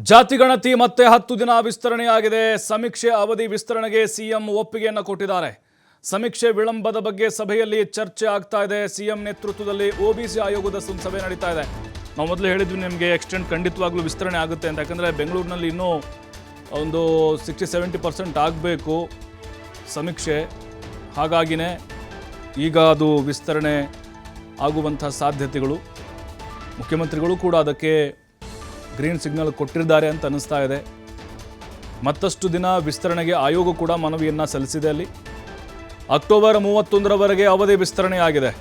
ಜಾತಿಗಣತಿ ಮತ್ತೆ 10 ದಿನ ವಿಸ್ತರಣೆಯಾಗಿದೆ. ಸಮೀಕ್ಷೆ ಅವಧಿ ವಿಸ್ತರಣೆಗೆ ಸಿಎಂ ಒಪ್ಪಿಗೆಯನ್ನು ಕೊಟ್ಟಿದ್ದಾರೆ. ಸಮೀಕ್ಷೆ ವಿಳಂಬದ ಬಗ್ಗೆ ಸಭೆಯಲ್ಲಿ ಚರ್ಚೆ ಆಗ್ತಾ ಇದೆ. ಸಿಎಂ ನೇತೃತ್ವದಲ್ಲಿ ಒಬಿಸಿ ಆಯೋಗದ ಸಭೆ ನಡೀತಾ ಇದೆ. ನಾವು ಮೊದಲು ಹೇಳಿದ್ವಿ ನಿಮಗೆ ಎಕ್ಸ್ಟೆಂಡ್ ಖಂಡಿತವಾಗ್ಲೂ ವಿಸ್ತರಣೆ ಆಗುತ್ತೆ ಅಂತ. ಯಾಕಂದರೆ ಬೆಂಗಳೂರಿನಲ್ಲಿ ಇನ್ನೂ ಒಂದು 60-70% ಆಗಬೇಕು ಸಮೀಕ್ಷೆ. ಹಾಗಾಗಿನೇ ಈಗ ಅದು ವಿಸ್ತರಣೆ ಆಗುವಂಥ ಸಾಧ್ಯತೆಗಳು, ಮುಖ್ಯಮಂತ್ರಿಗಳು ಕೂಡ ಅದಕ್ಕೆ ಗ್ರೀನ್ ಸಿಗ್ನಲ್ ಕೊಟ್ಟಿದ್ದಾರೆ ಅಂತ ಅನ್ನಿಸ್ತಾ ಇದೆ. ಮತ್ತಷ್ಟು ದಿನ ವಿಸ್ತರಣೆಗೆ ಆಯೋಗ ಕೂಡ ಮನವಿಯನ್ನು ಸಲ್ಲಿಸಿದೆ. ಅಲ್ಲಿ ಅಕ್ಟೋಬರ್ 31ರವರೆಗೆ ಅವಧಿ ವಿಸ್ತರಣೆಯಾಗಿದೆ.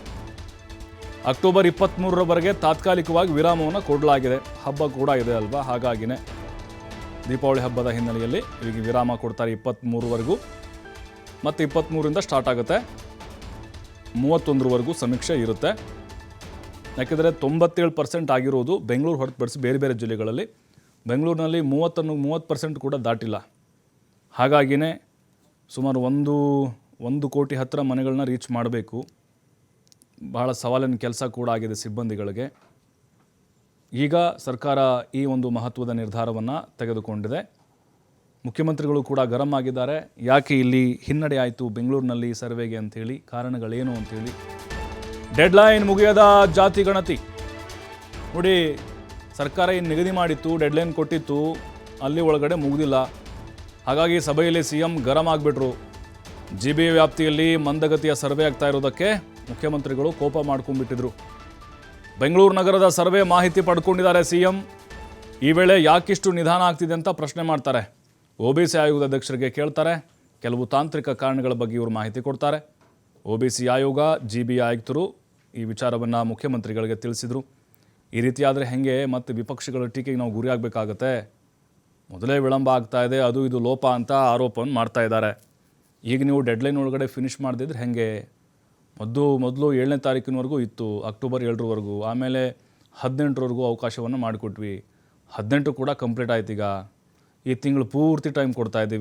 ಅಕ್ಟೋಬರ್ 23ರವರೆಗೆ ತಾತ್ಕಾಲಿಕವಾಗಿ ವಿರಾಮವನ್ನು ಕೊಡಲಾಗಿದೆ. ಹಬ್ಬ ಕೂಡ ಇದೆ ಅಲ್ವಾ, ಹಾಗಾಗಿನೇ ದೀಪಾವಳಿ ಹಬ್ಬದ ಹಿನ್ನೆಲೆಯಲ್ಲಿ ಈಗ ವಿರಾಮ ಕೊಡ್ತಾರೆ 23ವರೆಗೂ. ಮತ್ತು 23ರಿಂದ ಸ್ಟಾರ್ಟ್ ಆಗುತ್ತೆ, 31ರವರೆಗೂ ಸಮೀಕ್ಷೆ ಇರುತ್ತೆ. ಯಾಕೆಂದರೆ 97% ಆಗಿರೋದು ಬೆಂಗಳೂರು ಹೊರತುಪಡಿಸಿ ಬೇರೆ ಬೇರೆ ಜಿಲ್ಲೆಗಳಲ್ಲಿ. ಬೆಂಗಳೂರಿನಲ್ಲಿ 30% ಕೂಡ ದಾಟಿಲ್ಲ. ಹಾಗಾಗಿನೇ ಸುಮಾರು 1 ಕೋಟಿ ಹತ್ತಿರ ಮನೆಗಳನ್ನ ರೀಚ್ ಮಾಡಬೇಕು. ಬಹಳ ಸವಾಲಿನ ಕೆಲಸ ಕೂಡ ಆಗಿದೆ ಸಿಬ್ಬಂದಿಗಳಿಗೆ. ಈಗ ಸರ್ಕಾರ ಈ ಒಂದು ಮಹತ್ವದ ನಿರ್ಧಾರವನ್ನು ತೆಗೆದುಕೊಂಡಿದೆ. ಮುಖ್ಯಮಂತ್ರಿಗಳು ಕೂಡ ಗರಂ ಆಗಿದ್ದಾರೆ. ಯಾಕೆ ಇಲ್ಲಿ ಹಿನ್ನಡೆ ಆಯಿತು ಬೆಂಗಳೂರಿನಲ್ಲಿ ಸರ್ವೆಗೆ ಅಂಥೇಳಿ, ಕಾರಣಗಳೇನು ಅಂಥೇಳಿ. ಡೆಡ್ಲೈನ್ ಮುಗಿಯದ ಜಾತಿ ಗಣತಿ ನೋಡಿ, ಸರ್ಕಾರ ಏನು ನಿಗದಿ ಮಾಡಿತ್ತು, ಡೆಡ್ಲೈನ್ ಕೊಟ್ಟಿತ್ತು, ಅಲ್ಲಿ ಒಳಗಡೆ ಮುಗಿದಿಲ್ಲ. ಹಾಗಾಗಿ ಸಭೆಯಲ್ಲಿ ಸಿಎಂ ಗರಂ ಆಗಿಬಿಟ್ರು. GB ವ್ಯಾಪ್ತಿಯಲ್ಲಿ ಮಂದಗತಿಯ ಸರ್ವೆ ಆಗ್ತಾ ಇರೋದಕ್ಕೆ ಮುಖ್ಯಮಂತ್ರಿಗಳು ಕೋಪ ಮಾಡ್ಕೊಂಡ್ಬಿಟ್ಟಿದ್ರು. ಬೆಂಗಳೂರು ನಗರದ ಸರ್ವೆ ಮಾಹಿತಿ ಪಡ್ಕೊಂಡಿದ್ದಾರೆ ಸಿಎಂ. ಈ ವೇಳೆ ಯಾಕಿಷ್ಟು ನಿಧಾನ ಆಗ್ತಿದೆ ಅಂತ ಪ್ರಶ್ನೆ ಮಾಡ್ತಾರೆ. OBC ಆಯೋಗದ ಅಧ್ಯಕ್ಷರಿಗೆ ಕೇಳ್ತಾರೆ. ಕೆಲವು ತಾಂತ್ರಿಕ ಕಾರಣಗಳ ಬಗ್ಗೆ ಇವರು ಮಾಹಿತಿ ಕೊಡ್ತಾರೆ. OBC ಆಯೋಗ, GB ಆಯುಕ್ತರು ಈ ವಿಚಾರವನ್ನು ಮುಖ್ಯಮಂತ್ರಿಗಳಿಗೆ ತಿಳಿಸಿದರು. ಈ ರೀತಿಯಾದರೆ ಹೆಂಗೆ ಮತ್ತೆ ವಿಪಕ್ಷಗಳ ಟೀಕೆಗೆ ನಾವು ಗುರಿಯಾಗಬೇಕಾಗತ್ತೆ. ಮೊದಲೇ ವಿಳಂಬ ಆಗ್ತಾ ಇದೆ, ಅದು ಇದು ಲೋಪ ಅಂತ ಆರೋಪವನ್ನು ಮಾಡ್ತಾ ಇದ್ದಾರೆ. ಈಗ ನೀವು ಡೆಡ್ಲೈನ್ ಒಳಗಡೆ ಫಿನಿಷ್ ಮಾಡದಿದ್ರೆ ಹೆಂಗೆ? ಮೊದಲು 7ನೇ ತಾರೀಕಿನವರೆಗೂ ಇತ್ತು, ಅಕ್ಟೋಬರ್ 7ರವರೆಗೂ. ಆಮೇಲೆ 18ರವರೆಗೂ ಅವಕಾಶವನ್ನು ಮಾಡಿಕೊಟ್ವಿ. 18 ಕೂಡ ಕಂಪ್ಲೀಟ್ ಆಯ್ತು. ಈಗ ಈ ತಿಂಗಳು ಪೂರ್ತಿ ಟೈಮ್ ಕೊಡ್ತಾ ಇದ್ದೀವಿ.